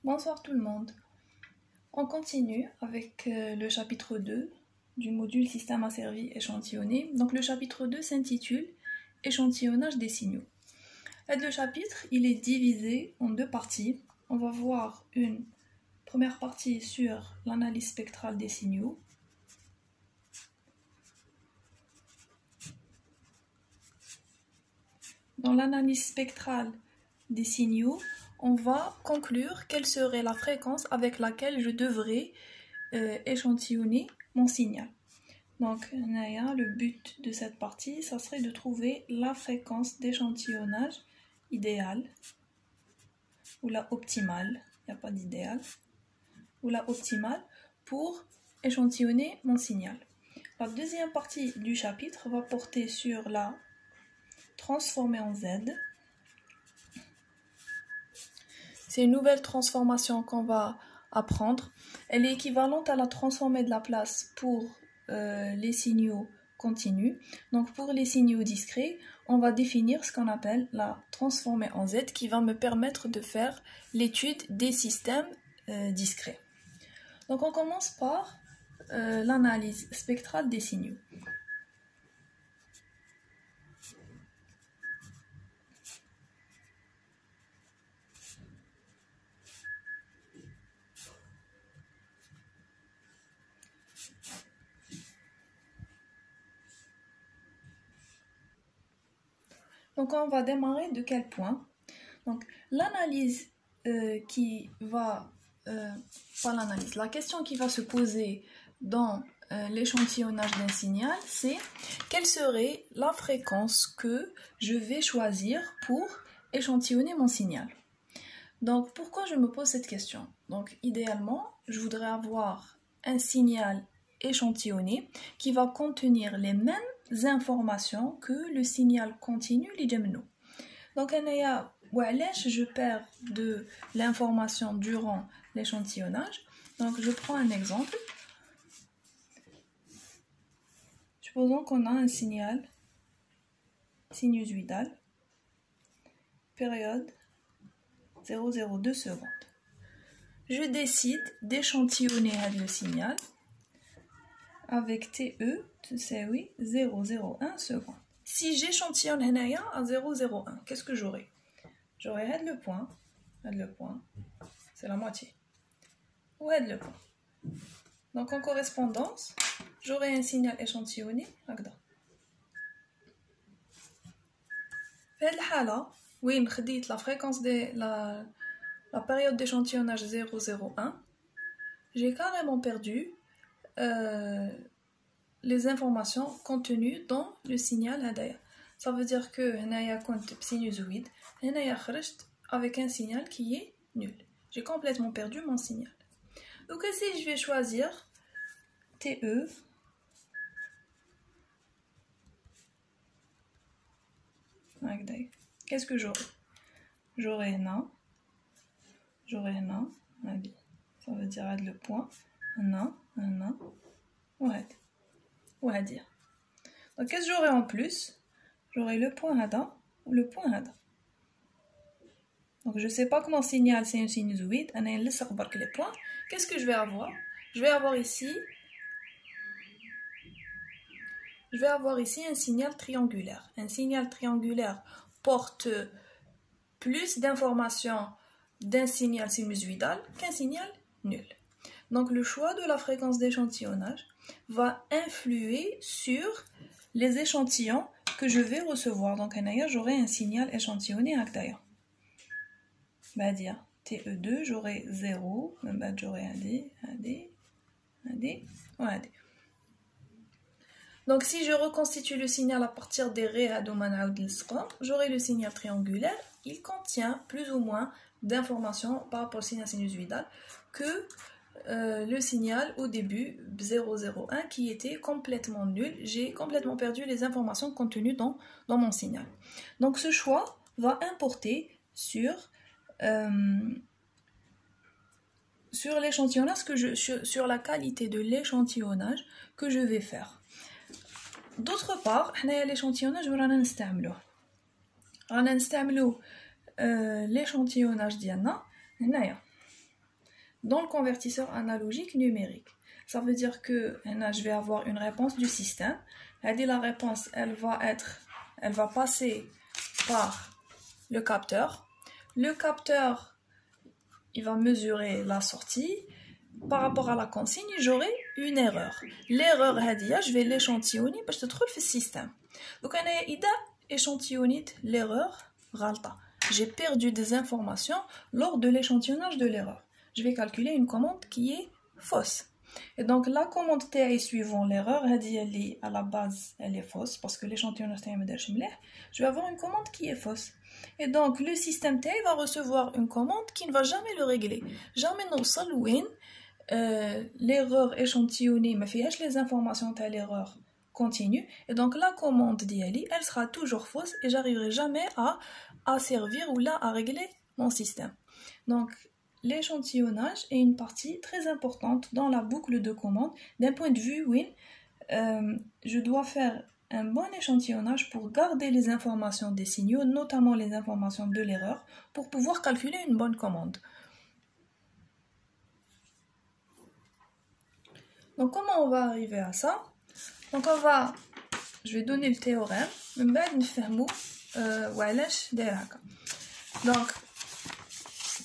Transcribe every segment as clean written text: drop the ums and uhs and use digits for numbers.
Bonsoir tout le monde. On continue avec le chapitre 2 du module Système asservi échantillonné. Donc le chapitre 2 s'intitule Échantillonnage des signaux. Le chapitre il est divisé en deux parties. On va voir une première partie sur l'analyse spectrale des signaux. Dans l'analyse spectrale des signaux, on va conclure quelle serait la fréquence avec laquelle je devrais échantillonner mon signal. Donc, le but de cette partie, ça serait de trouver la fréquence d'échantillonnage idéale ou la optimale, il n'y a pas d'idéal, ou la optimale pour échantillonner mon signal. La deuxième partie du chapitre va porter sur la transformée en Z. C'est une nouvelle transformation qu'on va apprendre. Elle est équivalente à la transformée de Laplace pour les signaux continus. Donc pour les signaux discrets, on va définir ce qu'on appelle la transformée en Z qui va me permettre de faire l'étude des systèmes discrets. Donc on commence par l'analyse spectrale des signaux. Donc on va démarrer de quel point? Donc l'analyse la question qui va se poser dans l'échantillonnage d'un signal, c'est quelle serait la fréquence que je vais choisir pour échantillonner mon signal. Donc pourquoi je me pose cette question? Donc idéalement, je voudrais avoir un signal échantillonné qui va contenir les mêmes informations que le signal continu l'idemno. Donc je perds de l'information durant l'échantillonnage. Donc je prends un exemple. Supposons qu'on a un signal sinusoïdal, période 0,02 secondes. Je décide d'échantillonner le signal avec TE, c'est 0,01 secondes. Si j'échantillonne à 0,01, qu'est-ce que j'aurai? J'aurai le point, c'est la moitié. Ou le point. Donc en correspondance, j'aurai un signal échantillonné. Oui, la fréquence de la période d'échantillonnage 0,01, j'ai carrément perdu les informations contenues dans le signal hadaya. Ça veut dire que hanaya compte sinusoïde, hanaya kharajt avec un signal qui est nul. J'ai complètement perdu mon signal. Donc ici je vais choisir TE qu'est-ce que j'aurai? J'aurai un, ça veut dire le point, un, ou à dire. Donc qu'est-ce que j'aurai en plus? J'aurai le point hada ou le point hada. Donc je ne sais pas comment signal c'est une sinusoïde, on a les points. Qu'est-ce que je vais avoir? Je vais avoir ici un signal triangulaire. Un signal triangulaire porte plus d'informations d'un signal sinusoïdal qu'un signal nul. Donc le choix de la fréquence d'échantillonnage va influer sur les échantillons que je vais recevoir. Donc j'aurai un signal échantillonné d'ailleurs. dire TE2, j'aurai 0, j'aurai un D. Donc si je reconstitue le signal à partir des ré à j'aurai le signal triangulaire. Il contient plus ou moins d'informations par rapport au signal sinusoïdal que le signal au début 0,01 qui était complètement nul. J'ai complètement perdu les informations contenues dans mon signal. Donc ce choix va importer sur l'échantillonnage sur la qualité de l'échantillonnage que je vais faire. D'autre part, l'échantillonnage l'échantillonnage ديالنا هنايا dans le convertisseur analogique numérique. Ça veut dire que je vais avoir une réponse du système. La réponse, elle va passer par le capteur. Le capteur, il va mesurer la sortie. Par rapport à la consigne, j'aurai une erreur. L'erreur, je vais l'échantillonner pour que je trouve le système. Donc, il a échantillonné l'erreur. J'ai perdu des informations lors de l'échantillonnage de l'erreur. Je vais calculer une commande qui est fausse. Et donc, la commande TI suivant l'erreur, à la base, elle est fausse parce que l'échantillonnage TI me dit je vais avoir une commande qui est fausse. Et donc, le système TI va recevoir une commande qui ne va jamais le régler. Jamais nous salouin l'erreur échantillonnée, mais fait les informations de l'erreur continue. Et donc, la commande d'IALI, elle sera toujours fausse et j'arriverai jamais à servir ou là à régler mon système. Donc, l'échantillonnage est une partie très importante dans la boucle de commande. D'un point de vue, oui, je dois faire un bon échantillonnage pour garder les informations des signaux, notamment les informations de l'erreur, pour pouvoir calculer une bonne commande. Donc, comment on va arriver à ça? Donc, je vais donner le théorème, donc,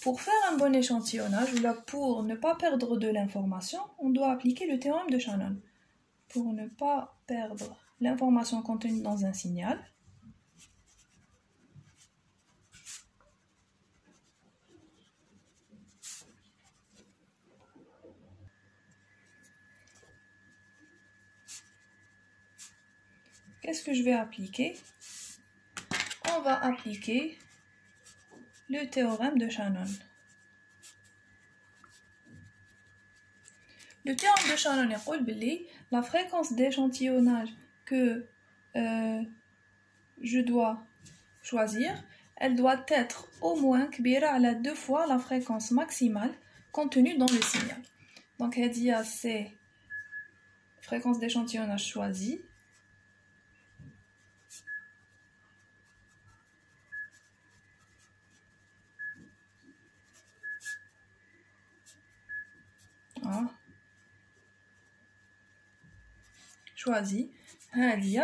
pour faire un bon échantillonnage, ou là pour ne pas perdre de l'information, on doit appliquer le théorème de Shannon. Pour ne pas perdre l'information contenue dans un signal, qu'est-ce que je vais appliquer? On va appliquer le théorème de Shannon. Le théorème de Shannon est la fréquence d'échantillonnage que je dois choisir, elle doit être au moins à la 2 fois la fréquence maximale contenue dans le signal. Donc, c'est fréquence d'échantillonnage choisie. Voilà. Choisie.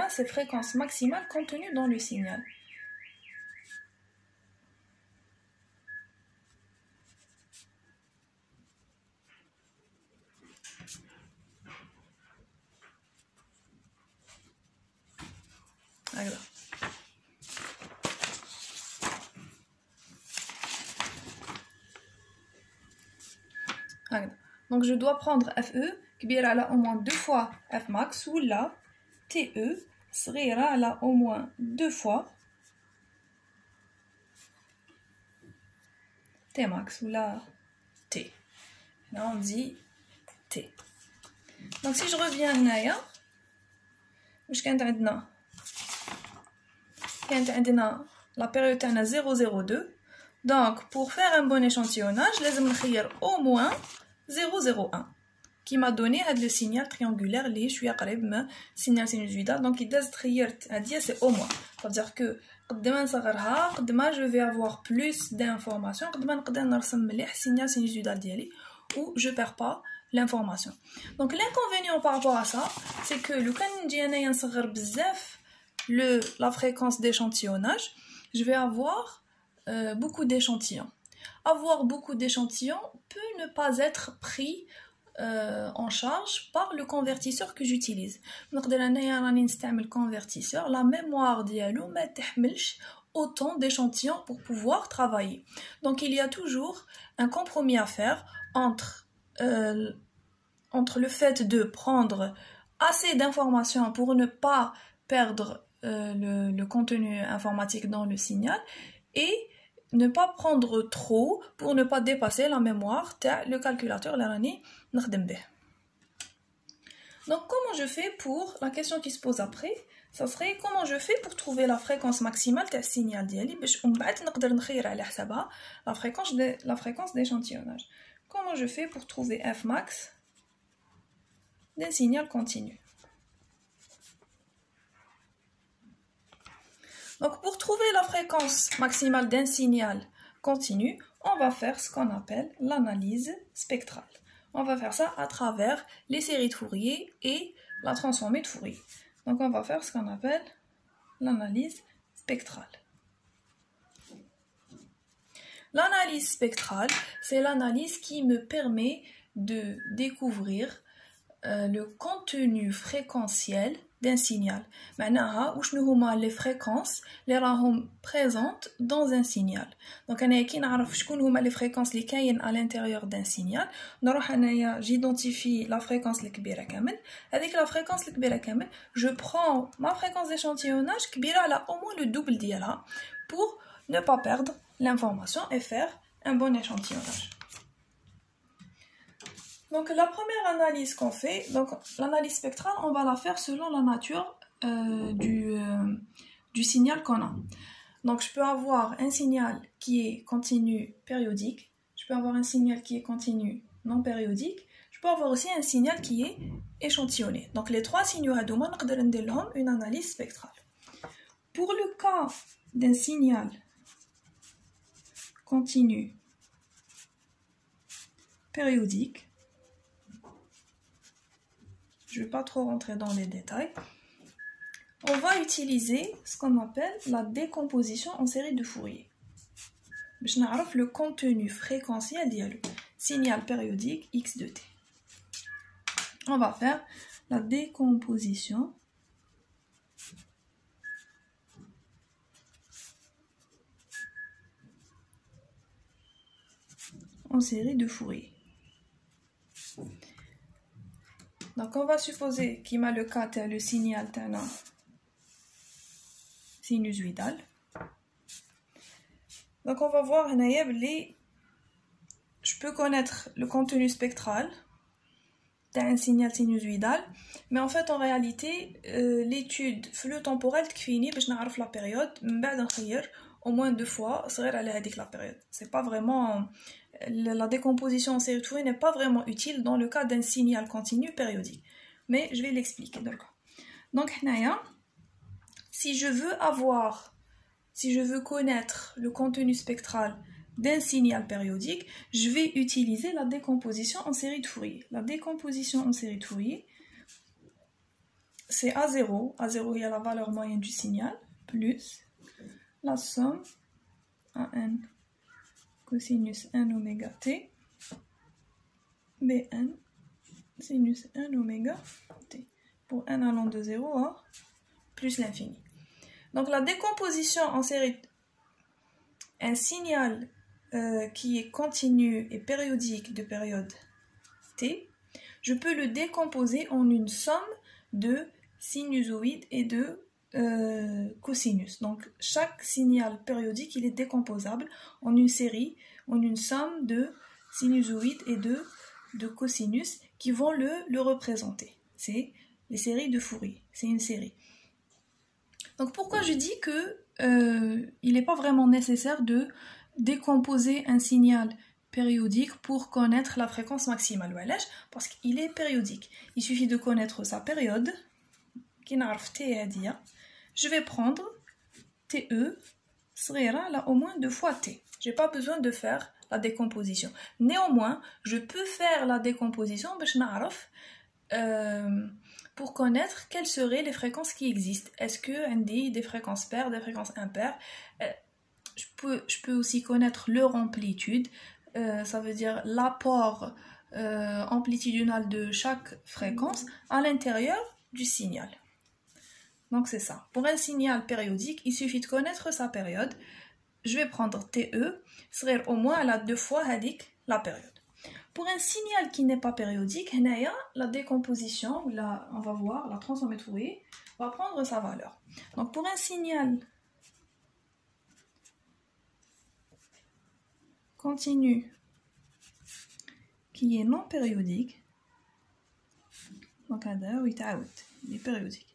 C'est fréquence maximale contenue dans le signal. Voilà. Donc je dois prendre FE qui est au moins 2 fois Fmax ou là TE serait au moins 2 fois Tmax ou là T. Là on dit T. Donc si je reviens là, la période est 0,02. Donc pour faire un bon échantillonnage, je vais au moins 0,01 qui m'a donné le signal triangulaire je suis le signal sinusoïdal. Donc c'est au moins, ça veut dire que je vais avoir plus d'informations le signal sinusoïdal où je ne perds pas l'information. Donc l'inconvénient par rapport à ça, c'est que la fréquence d'échantillonnage, je vais avoir beaucoup d'échantillons. Avoir beaucoup d'échantillons peut ne pas être pris en charge par le convertisseur que j'utilise. Le convertisseur, la mémoire dialou ne تحملش autant d'échantillons pour pouvoir travailler. Donc il y a toujours un compromis à faire entre le fait de prendre assez d'informations pour ne pas perdre le contenu informatique dans le signal et ne pas prendre trop pour ne pas dépasser la mémoire le calculateur l'année. Donc comment je fais pour la question qui se pose après, ça serait comment je fais pour trouver la fréquence maximale du signal ديالي باش ومن بعد نقدر نخير على حسابها la fréquence d'échantillonnage. Comment je fais pour trouver Fmax d'un signal continu? Donc pour trouver la fréquence maximale d'un signal continu, on va faire ce qu'on appelle l'analyse spectrale. On va faire ça à travers les séries de Fourier et la transformée de Fourier. Donc on va faire ce qu'on appelle l'analyse spectrale. L'analyse spectrale, c'est l'analyse qui me permet de découvrir le contenu fréquentiel d'un signal. معناها وشنو هما les fréquences اللي راهم présentes dans un signal. Donc انا كي نعرف شكون هما les fréquences اللي كاين à l'intérieur d'un signal نروح انايا j'identifie la fréquence الكبيره كامل. هذيك la fréquence الكبيره كامل je prends ma fréquence d'échantillonnage كبيره على au moins le double ديالها pour ne pas perdre l'information et faire un bon échantillonnage. Donc la première analyse qu'on fait, donc l'analyse spectrale, on va la faire selon la nature du signal qu'on a. Donc je peux avoir un signal qui est continu périodique, je peux avoir un signal qui est continu non périodique, je peux avoir aussi un signal qui est échantillonné. Donc les trois signaux هذوما نقدر ندير لهم une analyse spectrale. Pour le cas d'un signal continu périodique, je ne vais pas trop rentrer dans les détails, on va utiliser ce qu'on appelle la décomposition en série de Fourier. Je n'arrive le contenu fréquentiel du signal périodique x de t. On va faire la décomposition en série de Fourier. Donc on va supposer qu'il m'a le cas le signal sinusoïdal. Donc on va voir je peux connaître le contenu spectral d'un signal sinusoïdal, mais en fait en réalité l'étude flux-temporelle تكفيني باش نعرف la période من بعد نخير au moins 2 fois صغير على هذيك la période. C'est pas vraiment la décomposition en série de Fourier n'est pas vraiment utile dans le cas d'un signal continu périodique. Mais je vais l'expliquer. Donc, si je veux connaître le contenu spectral d'un signal périodique, je vais utiliser la décomposition en série de Fourier. La décomposition en série de Fourier, c'est A0. A0, il y a la valeur moyenne du signal, plus la somme AN cosinus 1 oméga t, Bn sinus 1 oméga t, pour n allant de 0 à plus l'infini. Donc la décomposition en série, un signal qui est continu et périodique de période t, je peux le décomposer en une somme de sinusoïdes et de cosinus. Donc chaque signal périodique il est décomposable en une série, en une somme de sinusoïdes et de cosinus qui vont le représenter. C'est les séries de Fourier, c'est une série. Donc pourquoi je dis que il n'est pas vraiment nécessaire de décomposer un signal périodique pour connaître la fréquence maximale, parce qu'il est périodique. Il suffit de connaître sa période, qui n'arrive t هادية. Je vais prendre TE صغيرة là au moins 2 fois T. J'ai pas besoin de faire la décomposition. Néanmoins, je peux faire la décomposition pour connaître quelles seraient les fréquences qui existent. Est-ce que NDI des fréquences paires, des fréquences impaires? Je peux aussi connaître leur amplitude. Ça veut dire l'apport amplitudinal de chaque fréquence à l'intérieur du signal. Donc c'est ça. Pour un signal périodique, il suffit de connaître sa période. Je vais prendre TE, serait au moins à la 2 fois la période. Pour un signal qui n'est pas périodique, la décomposition, on va voir, la transformée de Fourier, va prendre sa valeur. Donc pour un signal continu qui est non périodique, donc il est périodique.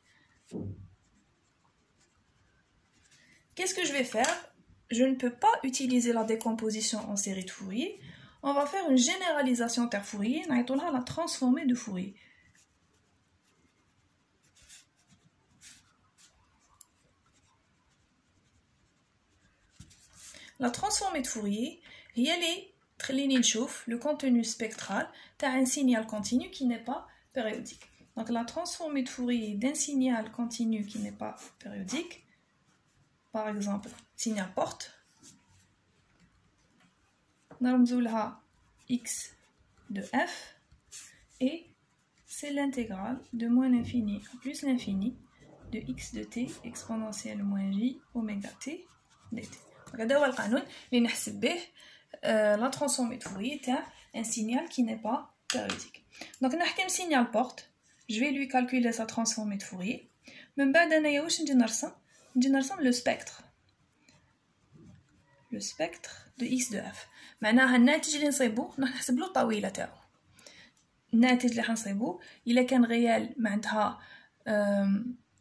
Qu'est-ce que je vais faire? Je ne peux pas utiliser la décomposition en série de Fourier. On va faire une généralisation ter Fourier, on a la transformée de Fourier. La transformée de Fourier, هي اللي تخليني نشوف le contenu spectral تاع un signal continu qui n'est pas périodique. Donc la transformée de Fourier d'un signal continu qui n'est pas périodique, par exemple signal porte, نرمزو لها x de f, et c'est l'intégrale de moins l'infini à plus l'infini de x de t exponentielle moins j oméga t dt. هذا هو القانون اللي نحسب به la transformée de Fourier تاع un signal qui n'est pas périodique. Donc نحكم signal porte, je vais lui calculer sa transformée de Fourier. من بعد انايا واش نجي نرسم le spectre de x de f. معناها الناتج اللي نصيبو نحسب له الطويله تاعو. الناتج اللي حنصيبو الا كان غيال معناتها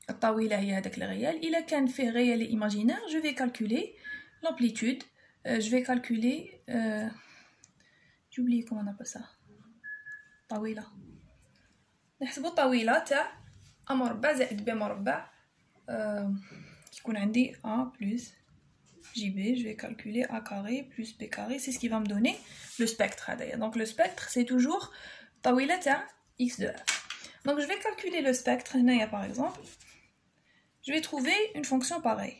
الطويله هي هذاك الغيال، الا كان فيه غيال ايماجينير je vais calculer l'amplitude, je vais calculer j'ai oublié comment on appelle ça, طويله. نحسبو الطويله تاع a مربع زائد b مربع كيكون عندي a plus JB, je vais calculer A carré plus B carré, c'est ce qui va me donner le spectre. Donc le spectre, c'est toujours طويلة تاع x de f. Donc je vais calculer le spectre, par exemple. Je vais trouver une fonction pareille.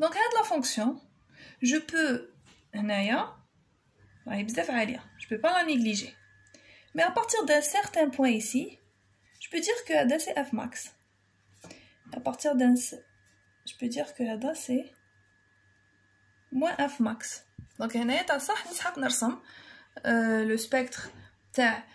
Donc à la fonction, je peux je peux pas la négliger. Mais à partir d'un certain point ici, je peux dire que Ada c'est f max. À partir d'un... Je peux dire que Ada c'est moins f max. Donc هنا تاع صح نسحق نرسم le spectre تاع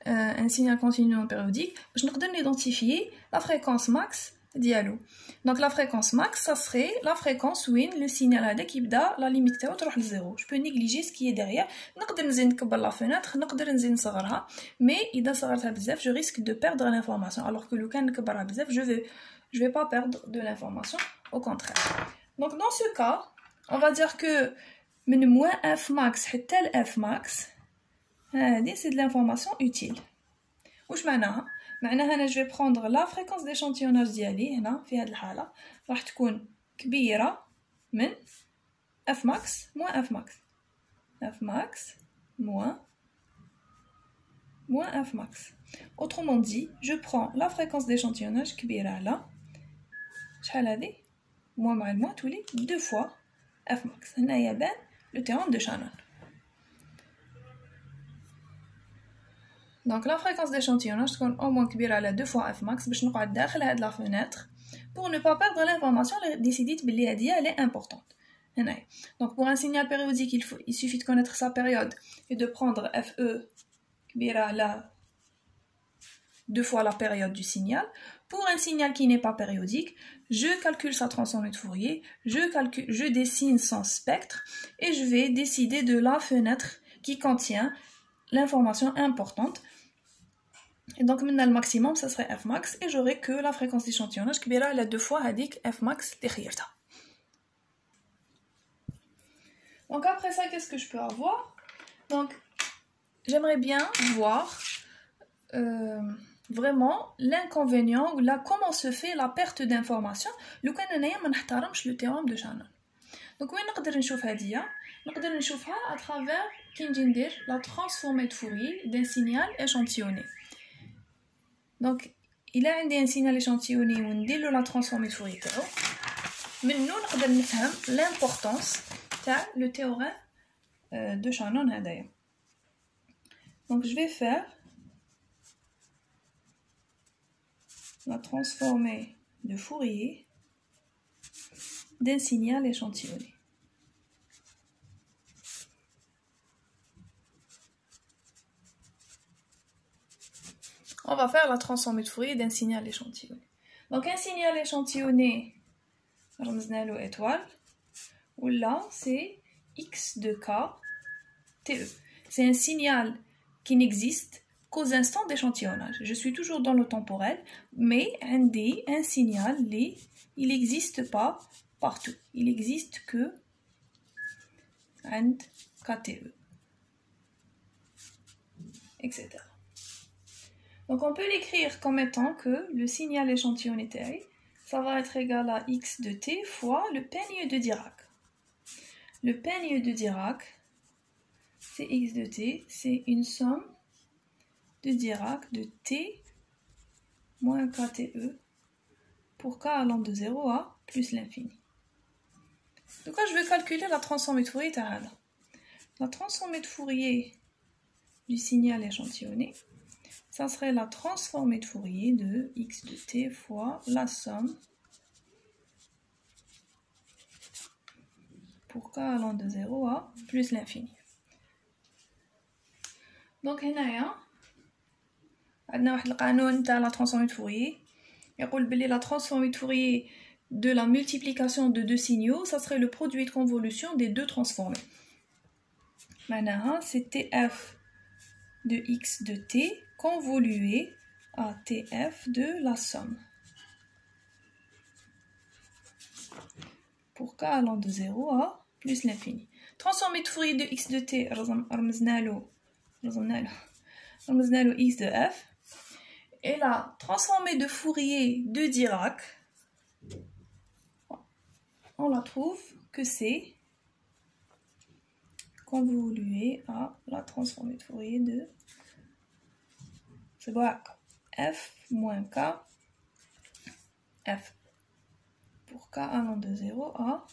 un signal continu non périodique باش نقدر identifier la fréquence max ديالو. Donc la fréquence max, ça serait la fréquence où le signal هذاك يبدا la limite تاعو تروح لزيرو. Je peux négliger ce qui est derrière. نقدر نزيد نكبر la fenêtre, نقدر نزيد نصغرها, mais إذا صغرتها بزاف je risque de perdre l'information, alors que لو كان نكبرها بزاف je vais pas perdre de l'information, au contraire. Donc dans ce cas, on va dire que من moins f max حتى ل f max هذه c'est de l'information utile. واش معناها؟ معناها أنا je vais prendre la fréquence d'échantillonnage ديالي هنا في هذه الحالة راح تكون كبيرة من f max moins f max. f max moins f max. Autrement dit, je prends la fréquence d'échantillonnage كبيرة على شحال هذه؟ moins مع moins تولي 2 fois f max. هنا يبان le théorème de Shannon. Donc la fréquence d'échantillonnage تكون au moins كبيرة على 2 fois f max باش نقعد داخل هاد la fenêtre pour ne pas perdre l'information اللي décidite بلي هادية elle est importante. هنايا. Donc pour un signal périodique il suffit de connaître sa période et de prendre fe كبيرة على 2 fois la période du signal. Pour un signal qui n'est pas périodique, je calcule sa transformée de Fourier, je dessine son spectre et je vais décider de la fenêtre qui contient l'information importante. Et donc maintenant le maximum ça serait f max et j'aurai que la fréquence d'échantillonnage كبيرة على 2 fois هذيك f max اللي خيرتها. Donc après ça qu'est-ce que je peux avoir? Donc j'aimerais bien voir vraiment l'inconvénient ou comment se fait la perte d'information لو كان انايا ما نحترمش le théorème de Shannon. Donc وين نقدر نشوف هادية؟ نقدر نشوفها à travers كي نجي ندير la transformée de Fourier d'un signal échantillonné. Donc il a عندي un signal échantillonné وندير له la transformée de Fourier تاعو منو نقدر نفهم l'importance تاع le théorème de Shannon هدايا. Donc je vais faire la transformée de Fourier d'un signal échantillonné. On va faire la transformée de Fourier d'un signal échantillonné. Donc un signal échantillonné, رمزنا له étoile, ou là c'est x de k te. C'est un signal qui n'existe qu'aux instants d'échantillonnage. Je suis toujours dans le temporel, mais un signal, il n'existe pas partout. Il n'existe que عند KTE, etc. Donc on peut l'écrire comme étant que le signal échantillonné T, ça va être égal à x de t fois le peigne de Dirac. Le peigne de Dirac, c'est x de t, c'est une somme de Dirac de t moins kte pour k allant de 0 à plus l'infini. Donc là, je vais calculer la transformée de Fourier Tahada. La transformée de Fourier du signal échantillonné, ça serait la transformée de Fourier de x de t fois la somme pour k allant de 0 à plus l'infini. Donc هنايا عندنا واحد القانون تاع la transformée de Fourier يقول بلي la transformée de Fourier de la multiplication de deux signaux, ça serait le produit de convolution des deux transformés. معناها c'est tf de x de t convolué à tf de la somme pour k allant de 0 à plus l'infini. Transformée de Fourier de x de t رمزنا له x de f. Et la transformée de Fourier de Dirac, on la trouve que c'est convolué à la transformée de Fourier de f moins k f pour k allant de 0 à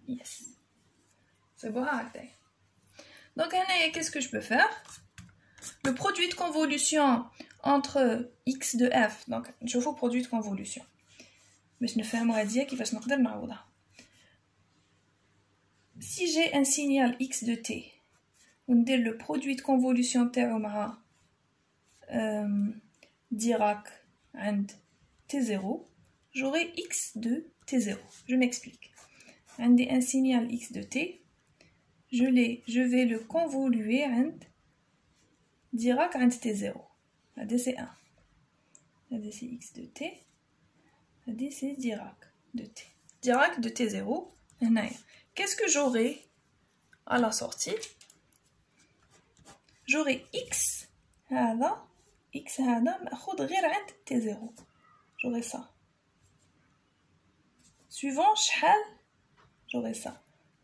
yes. C'est bon. Donc qu'est-ce que je peux faire? Le produit de convolution entre x de f, donc je fais le produit de convolution. Mais je ne fais pas dire qu'il va se نقدر نعوضها. Si j'ai un signal x de t, on dit le produit de convolution تاعو مع Dirac عند t0, j'aurai x de t0. Je m'explique. عندي un signal x de t, je vais le convoluer عند Dirac عند t0. هذا c'est 1. هذا c'est x de t. هذا c'est Dirac de t. Dirac de t0. Qu'est-ce que j'aurai à la sortie? J'aurai x هذا x هذا مأخوذ غير عند t0. J'aurai ça. Suivant شحال j'aurai ça.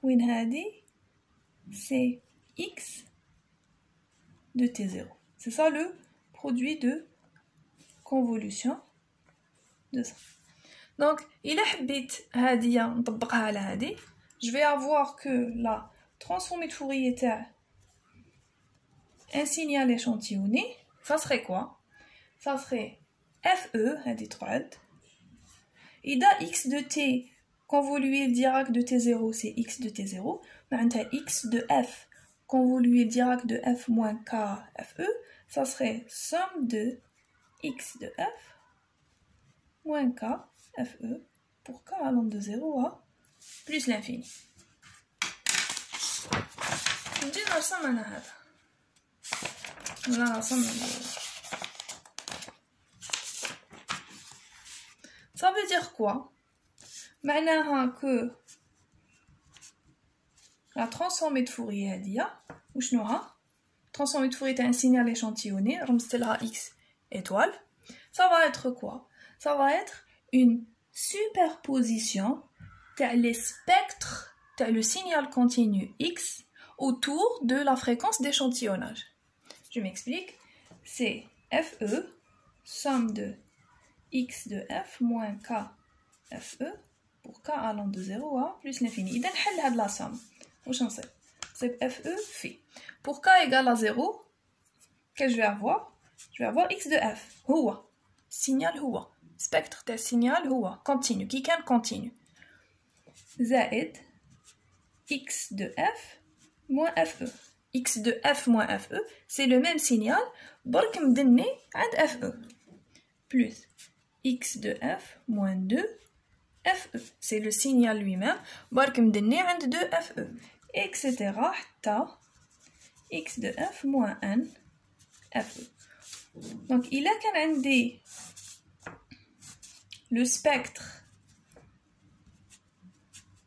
وين هذه c'est x de t0. C'est ça le produit de convolution de ça. Donc, إلا حبيت هذه نطبقها على هذه, je vais avoir que la transformée de Fourier تاع un signal échantillonné, ça serait quoi? Ça serait FE, هذه تقعد. إذا x de t convolué Dirac de t0, c'est x de t0. معناتها x de f convolué Dirac de f moins k fe, ça serait somme de x de f moins k fe pour k allant de 0 à plus l'infini. نجي نرسم أنا هذا. ولا نرسم. Ça veut dire quoi? معناها que la transformée de Fourier هذه وشنوها؟ transformée de Fourier est un signal échantillonné, رمزت لها x étoile. Ça va être quoi? Ça va être une superposition تاع les spectres تاع le signal continu x autour de la fréquence d'échantillonnage. Je m'explique. C'est FE, somme de x de f moins k fe pour k allant de 0 à plus l'infini. إذا نحل هاد la somme. واش نصيب؟ نصيب FE phi. Pour k égale à 0, qu'est-ce que je vais avoir? Je vais avoir x de f. هو signal هو spectre تاع signal هو continu qui كان continu. زائد x de f moins fe. x de f moins fe, c'est le même signal برك مدني عند fe. Plus x de f moins 2 fe. C'est le signal lui-même برك مدني عند 2 fe. Etc. حتى x de f moins n fe. Donc, il a qu'un عندي le spectre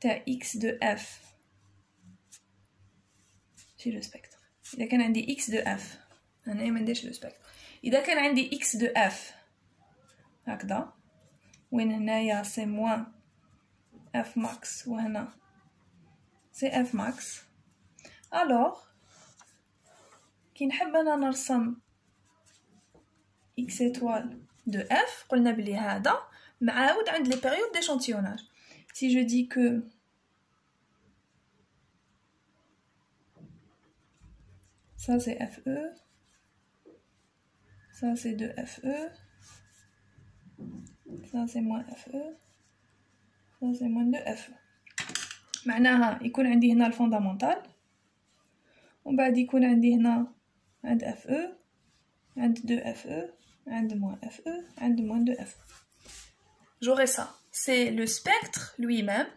تاع x de f. C'est le spectre. Il a qu'un عندي x de f. هنايا ما نديرش لو سبيكتر. اذا كان عندي اكس دو اف هكذا وين هنايا سي موان اف ماكس وهنا سي اف ماكس، الوغ كي نحب انا نرسم اكس étoile دو اف قلنا بلي هذا معاود عند لي بيريود d'échantillonnage. Si je dis que ça c'est FE, ça c'est 2FE, ça c'est moins FE, ça c'est moins 2FE. معناها يكون عندي هنا الفوندامونتال ومن بعد يكون عندي هنا عند FE عند 2FE عند moins FE عند moins 2FE. J'aurai ça. C'est le spectre lui-même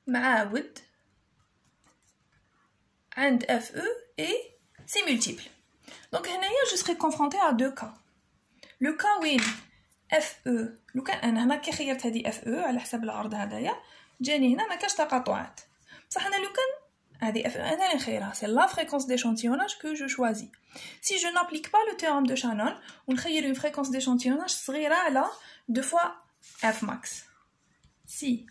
معاود عند FE et ses multiples. Donc هنايا je serai confrontée à deux cas. Le cas وين FE لو كان انا هنا كي خيرت هذه FE على حسب العرض هذايا جاني هنا ما كاش تقاطعات، بصح انا لو كان هذه FE انا اللي نخيرها c'est la fréquence d'échantillonnage que je choisis. Si je n'applique pas le théorème de Shannon ونخير une fréquence d'échantillonnage صغيرة على 2 fois F max. Si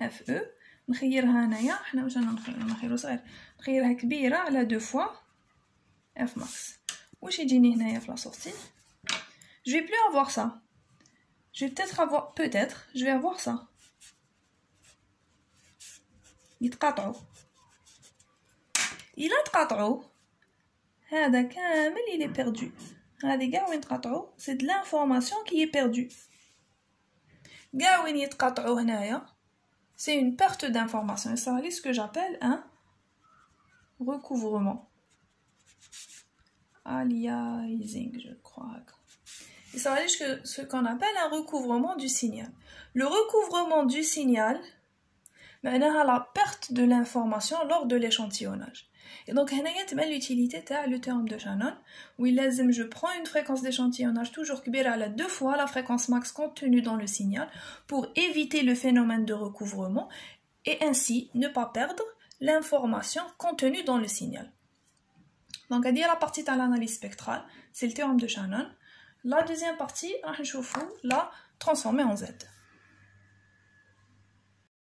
FE نخيرها هنايا حنا واش نخيرو صغير نخيرها كبيرة على 2 fois F max. واش يجيني هنايا في لا sortie je vais plus avoir ça. Je vais peut-être je vais avoir ça. يتقاطعوا. إلا تقاطعوا هذا كامل il est perdu. هذه كاع وين تقاطعوا c'est de l'information qui est perdue. كاع وين يتقاطعوا هنايا c'est une perte d'information. Et ça c'est ce que j'appelle un recouvrement. Aliasing, je crois. Et ça veut dire ce qu'on appelle un recouvrement du signal. Le recouvrement du signal, معناها la perte de l'information lors de l'échantillonnage. Et donc هنايا تبان l'utilité تاع le théorème de Shannon où il لازم je prends une fréquence d'échantillonnage toujours كبيرة على 2 fois la fréquence max contenue dans le signal pour éviter le phénomène de recouvrement et ainsi ne pas perdre l'information contenue dans le signal. Donc à dire la partie de l'analyse spectrale, c'est le théorème de Shannon. La deuxième partie, راح نشوفوا la transformer en Z.